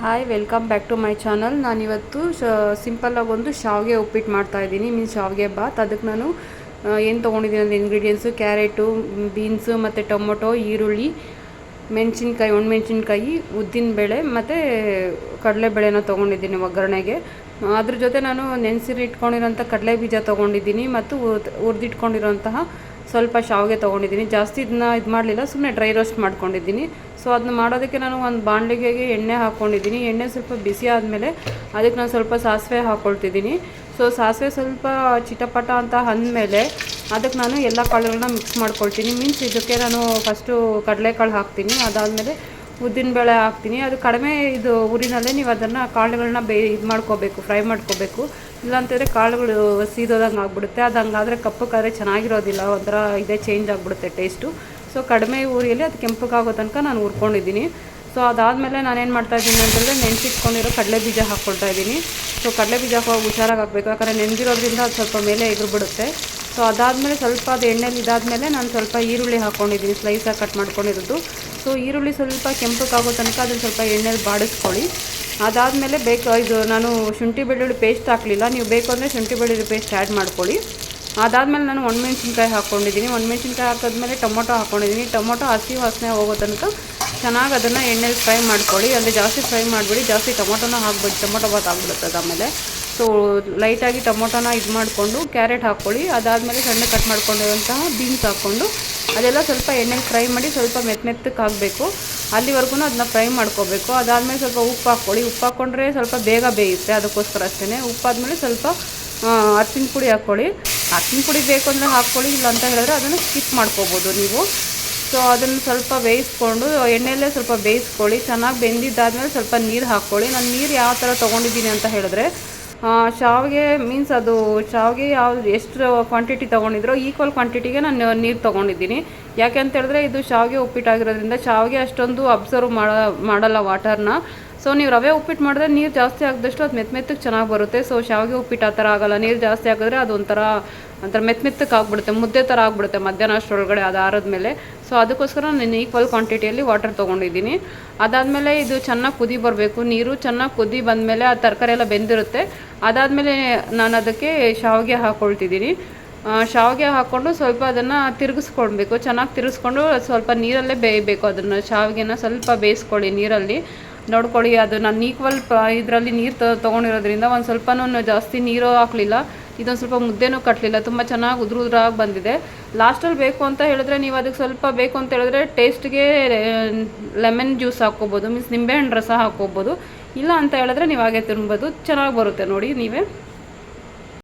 Hi welcome back to my channel. ನಾನಿವತ್ತು ಸಿಂಪಲ್ಲಾಗಿ ಒಂದು ಶಾವಿಗೆ ಉಪ್ಪಿಟ್ಟು ಮಾಡ್ತಾಯಿದ್ದೀನಿ, ಮೀನ್ಸ್ ಶಾವಿಗೆ ಬಾತ್. ಅದಕ್ಕೆ ನಾನು ಏನು ತೊಗೊಂಡಿದ್ದೀನಿ ಅಂದರೆ ಇಂಗ್ರೀಡಿಯೆಂಟ್ಸು ಕ್ಯಾರೆಟು, ಬೀನ್ಸು ಮತ್ತು ಟೊಮೊಟೊ, ಈರುಳ್ಳಿ, ಮೆಣಸಿನ್ಕಾಯಿ, ಒಣಮೆಣಸಿನ್ಕಾಯಿ, ಉದ್ದಿನಬೇಳೆ ಮತ್ತು ಕಡಲೆಬೇಳೆನ ತೊಗೊಂಡಿದ್ದೀನಿ ಒಗ್ಗರಣೆಗೆ. ಅದ್ರ ಜೊತೆ ನಾನು ನೆನೆಸಿಟ್ಕೊಂಡಿರೋಂಥ ಕಡಲೆ ಬೀಜ ತೊಗೊಂಡಿದ್ದೀನಿ ಮತ್ತು ಹುರಿದಿಟ್ಕೊಂಡಿರೋಂತಹ ಸ್ವಲ್ಪ ಶಾವಿಗೆ ತೊಗೊಂಡಿದ್ದೀನಿ. ಜಾಸ್ತಿ ಇದನ್ನ ಇದು ಮಾಡಲಿಲ್ಲ, ಸುಮ್ಮನೆ ಡ್ರೈ ರೋಸ್ಟ್ ಮಾಡ್ಕೊಂಡಿದ್ದೀನಿ. ಸೊ ಅದನ್ನ ಮಾಡೋದಕ್ಕೆ ನಾನು ಒಂದು ಬಾಣಲೆಗೆ ಎಣ್ಣೆ ಹಾಕ್ಕೊಂಡಿದ್ದೀನಿ. ಎಣ್ಣೆ ಸ್ವಲ್ಪ ಬಿಸಿ ಆದಮೇಲೆ ಅದಕ್ಕೆ ನಾನು ಸ್ವಲ್ಪ ಸಾಸಿವೆ ಹಾಕ್ಕೊಳ್ತಿದ್ದೀನಿ. ಸೊ ಸಾಸಿವೆ ಸ್ವಲ್ಪ ಚಿಟಪಟ ಅಂತ ಅಂದಮೇಲೆ ಅದಕ್ಕೆ ನಾನು ಎಲ್ಲ ಕಾಳುಗಳನ್ನ ಮಿಕ್ಸ್ ಮಾಡ್ಕೊಳ್ತೀನಿ. ಮೀನ್ಸ್ ಇದಕ್ಕೆ ನಾನು ಫಸ್ಟು ಕಡಲೆಕಾಳು ಹಾಕ್ತೀನಿ, ಅದಾದಮೇಲೆ ಉದ್ದಿನಬೇಳೆ ಹಾಕ್ತೀನಿ. ಅದು ಕಡಿಮೆ ಇದು ಉರಿನಲ್ಲೇ ನೀವು ಅದನ್ನು ಕಾಳುಗಳನ್ನ ಇದು ಮಾಡ್ಕೋಬೇಕು, ಫ್ರೈ ಮಾಡ್ಕೋಬೇಕು. ಇಲ್ಲಾಂತಂದರೆ ಕಾಳುಗಳು ಸೀದೋದಂಗೆ ಆಗಿಬಿಡುತ್ತೆ. ಅದು ಹಂಗಾದರೆ ಕಪ್ಪಕ್ಕಾದರೆ ಚೆನ್ನಾಗಿರೋದಿಲ್ಲ, ಒಂಥರ ಇದೇ ಚೇಂಜ್ ಆಗಿಬಿಡುತ್ತೆ ಟೇಸ್ಟು. ಸೊ ಕಡಿಮೆ ಉರಿಯಲ್ಲಿ ಅದು ಕೆಂಪಕ್ಕಾಗೋ ತನಕ ನಾನು ಹುರ್ಕೊಂಡಿದ್ದೀನಿ. ಸೊ ಅದಾದಮೇಲೆ ನಾನೇನು ಮಾಡ್ತಾಯಿದ್ದೀನಿ ಅಂತಂದರೆ ನೆನೆಸಿಟ್ಕೊಂಡಿರೋ ಕಡಲೆ ಬೀಜ ಹಾಕ್ಕೊಳ್ತಾಯಿದ್ದೀನಿ. ಸೊ ಕಡಲೆ ಬೀಜ ಹುಷಾರಾಗಿ ಹಾಕಬೇಕು, ಯಾಕಂದರೆ ನೆನೆದಿರೋದ್ರಿಂದ ಅದು ಸ್ವಲ್ಪ ಮೇಲೆ ಎಗರ್ಬಿಡುತ್ತೆ. ಸೊ ಅದಾದಮೇಲೆ ಸ್ವಲ್ಪ ಅದು ಎಣ್ಣೆಲಿ ಇದಾದಮೇಲೆ ನಾನು ಸ್ವಲ್ಪ ಈರುಳ್ಳಿ ಹಾಕ್ಕೊಂಡಿದ್ದೀನಿ, ಸ್ಲೈಸಾಗಿ ಕಟ್ ಮಾಡ್ಕೊಂಡಿರೋದು. ಸೊ ಈರುಳ್ಳಿ ಸ್ವಲ್ಪ ಕೆಂಪಕ್ಕಾಗೋ ತನಕ ಅದನ್ನು ಸ್ವಲ್ಪ ಎಣ್ಣೆಲಿ ಬಾಡಿಸ್ಕೊಳ್ಳಿ. ಅದಾದಮೇಲೆ ಇದು ನಾನು ಶುಂಠಿ ಬೆಳ್ಳುಳ್ಳಿ ಪೇಸ್ಟ್ ಹಾಕಲಿಲ್ಲ, ನೀವು ಬೇಕು ಅಂದರೆ ಶುಂಠಿ ಬೆಳ್ಳುಳ್ಳಿ ಪೇಸ್ಟ್ ಆ್ಯಡ್ ಮಾಡ್ಕೊಳ್ಳಿ. ಅದಾದಮೇಲೆ ನಾನು ಒಣಮೆಣ್ಸಿನ್ಕಾಯಿ ಹಾಕ್ಕೊಂಡಿದ್ದೀನಿ. ಒಣಮೆಣ್ಸಿನ್ಕಾಯಿ ಹಾಕಿದ್ಮೇಲೆ ಟೊಮೊಟೊ ಹಾಕ್ಕೊಂಡಿದ್ದೀನಿ. ಟೊಮೊಟೊ ಹಸಿ ವಾಸನೆ ಹೋಗೋ ತನಕ ಚೆನ್ನಾಗಿ ಅದನ್ನು ಎಣ್ಣೆಲಿ ಫ್ರೈ ಮಾಡ್ಕೊಳ್ಳಿ. ಅಂದರೆ ಜಾಸ್ತಿ ಫ್ರೈ ಮಾಡಿಬಿಡಿ, ಜಾಸ್ತಿ ಟೊಮೊಟೊನ ಹಾಕ್ಬಿಡಿ, ಟೊಮೊಟೊ ಬಾತ್ ಆಗಿಬಿಡುತ್ತೆ ಆಮೇಲೆ. ಸೊ ಲೈಟಾಗಿ ಟೊಮೊಟೊನ ಇದು ಮಾಡಿಕೊಂಡು ಕ್ಯಾರೆಟ್ ಹಾಕ್ಕೊಳ್ಳಿ. ಅದಾದಮೇಲೆ ಸಣ್ಣ ಕಟ್ ಮಾಡ್ಕೊಂಡಿರುವಂತಹ ಬೀನ್ಸ್ ಹಾಕ್ಕೊಂಡು ಅದೆಲ್ಲ ಸ್ವಲ್ಪ ಎಣ್ಣೆಲಿ ಫ್ರೈ ಮಾಡಿ ಸ್ವಲ್ಪ ಮೆತ್ತಗೆ ಆಗಬೇಕು, ಅಲ್ಲಿವರೆಗೂ ಅದನ್ನ ಫ್ರೈ ಮಾಡ್ಕೋಬೇಕು. ಅದಾದಮೇಲೆ ಸ್ವಲ್ಪ ಉಪ್ಪು ಹಾಕ್ಕೊಳ್ಳಿ. ಉಪ್ಪು ಹಾಕ್ಕೊಂಡ್ರೆ ಸ್ವಲ್ಪ ಬೇಗ ಬೇಯುತ್ತೆ, ಅದಕ್ಕೋಸ್ಕರ ಅಷ್ಟೇ. ಉಪ್ಪಾದಮೇಲೆ ಸ್ವಲ್ಪ ಅರ್ಶಿನ ಪುಡಿ ಹಾಕ್ಕೊಳ್ಳಿ. ಅರ್ಶಿನ ಪುಡಿ ಬೇಕು ಅಂದರೆ ಹಾಕ್ಕೊಳ್ಳಿ, ಇಲ್ಲ ಅಂತ ಹೇಳಿದ್ರೆ ಅದನ್ನು ಸ್ಕಿಪ್ ಮಾಡ್ಕೋಬೋದು ನೀವು. ಸೊ ಅದನ್ನು ಸ್ವಲ್ಪ ಬೇಯಿಸ್ಕೊಂಡು ಎಣ್ಣೆಯಲ್ಲೇ ಸ್ವಲ್ಪ ಬೇಯಿಸ್ಕೊಳ್ಳಿ. ಚೆನ್ನಾಗಿ ಬೆಂದಿದ್ದಾದಮೇಲೆ ಸ್ವಲ್ಪ ನೀರು ಹಾಕ್ಕೊಳ್ಳಿ. ನಾನು ನೀರು ಯಾವ ಥರ ತೊಗೊಂಡಿದ್ದೀನಿ ಅಂತ ಹೇಳಿದ್ರೆ, ಶಾವಿಗೆ ಮೀನ್ಸ್ ಅದು ಶಾವಿಗೆ ಎಷ್ಟು ಕ್ವಾಂಟಿಟಿ ತೊಗೊಂಡಿದ್ರೋ ಈಕ್ವಲ್ ಕ್ವಾಂಟಿಟಿಗೆ ನಾನು ನೀರು ತೊಗೊಂಡಿದ್ದೀನಿ. ಯಾಕೆ ಅಂತ ಹೇಳಿದ್ರೆ ಇದು ಶಾವಿಗೆ ಉಪ್ಪಿಟ್ಟಾಗಿರೋದ್ರಿಂದ ಶಾವಿಗೆ ಅಷ್ಟೊಂದು ಅಬ್ಸರ್ವ್ ಮಾಡಲ್ಲ ವಾಟರ್ನ. ಸೊ ನೀವು ರವೆ ಉಪ್ಪಿಟ್ಟು ಮಾಡಿದ್ರೆ ನೀರು ಜಾಸ್ತಿ ಆಗಿದಷ್ಟು ಅದು ಮೆತ್ತಗೆ ಚೆನ್ನಾಗಿ ಬರುತ್ತೆ. ಸೊ ಶಾವಿಗೆ ಉಪ್ಪಿಟ್ಟು ಆ ಥರ ಆಗೋಲ್ಲ, ನೀರು ಜಾಸ್ತಿ ಆಗಿದ್ರೆ ಅದು ಒಂಥರ ಮೆತ್ತಗೆ ಆಗಿಬಿಡುತ್ತೆ, ಮುದ್ದೆ ಥರ ಆಗಿಬಿಡುತ್ತೆ ಮಧ್ಯಾಹ್ನ ಅಷ್ಟರೊಳಗಡೆ ಅದು ಆರಿದ್ಮೇಲೆ. ಸೊ ಅದಕ್ಕೋಸ್ಕರ ನಾನು ಈಕ್ವಲ್ ಕ್ವಾಂಟಿಟಿಯಲ್ಲಿ ವಾಟರ್ ತೊಗೊಂಡಿದ್ದೀನಿ. ಅದಾದಮೇಲೆ ಇದು ಚೆನ್ನಾಗಿ ಕುದಿ ಬರಬೇಕು, ನೀರು ಚೆನ್ನಾಗಿ ಕುದಿ ಬಂದಮೇಲೆ ಆ ತರಕಾರಿ ಎಲ್ಲ ಬೆಂದಿರುತ್ತೆ. ಅದಾದಮೇಲೆ ನಾನು ಅದಕ್ಕೆ ಶಾವಿಗೆ ಹಾಕ್ಕೊಳ್ತಿದ್ದೀನಿ. ಶಾವಿಗೆ ಹಾಕ್ಕೊಂಡು ಸ್ವಲ್ಪ ಅದನ್ನು ತಿರುಗಿಸ್ಕೊಳ್ಬೇಕು, ಚೆನ್ನಾಗಿ ತಿರುಗಿಸ್ಕೊಂಡು ಸ್ವಲ್ಪ ನೀರಲ್ಲೇ ಬೇಯಬೇಕು. ಅದನ್ನು ಶಾವಿಗೆನ ಸ್ವಲ್ಪ ಬೇಯಿಸ್ಕೊಳ್ಳಿ ನೀರಲ್ಲಿ. ನೋಡ್ಕೊಳ್ಳಿ, ಅದು ನಾನು ಈಕ್ವಲ್ ಇದರಲ್ಲಿ ನೀರು ತೊಗೊಂಡಿರೋದ್ರಿಂದ ಒಂದು ಸ್ವಲ್ಪನೂ ಜಾಸ್ತಿ ನೀರು ಹಾಕಲಿಲ್ಲ, ಇದೊಂದು ಸ್ವಲ್ಪ ಮುದ್ದೆನೂ ಕಟ್ಟಲಿಲ್ಲ, ತುಂಬ ಚೆನ್ನಾಗಿ ಉದುರಾಗಿ ಬಂದಿದೆ. ಲಾಸ್ಟಲ್ಲಿ ಬೇಕು ಅಂತ ಹೇಳಿದ್ರೆ ನೀವು ಅದಕ್ಕೆ ಸ್ವಲ್ಪ ಬೇಕು ಅಂತ ಹೇಳಿದ್ರೆ ಟೇಸ್ಟ್ಗೆ ಲೆಮನ್ ಜ್ಯೂಸ್ ಹಾಕ್ಕೋಬೋದು, ಮೀನ್ಸ್ ನಿಂಬೆಹಣ್ಣು ರಸ ಹಾಕ್ಕೋಬೋದು. ಇಲ್ಲ ಅಂತ ಹೇಳಿದ್ರೆ ನೀವು ಹಾಗೆ ತಿನ್ಬೋದು, ಚೆನ್ನಾಗಿ ಬರುತ್ತೆ ನೋಡಿ ನೀವೇ.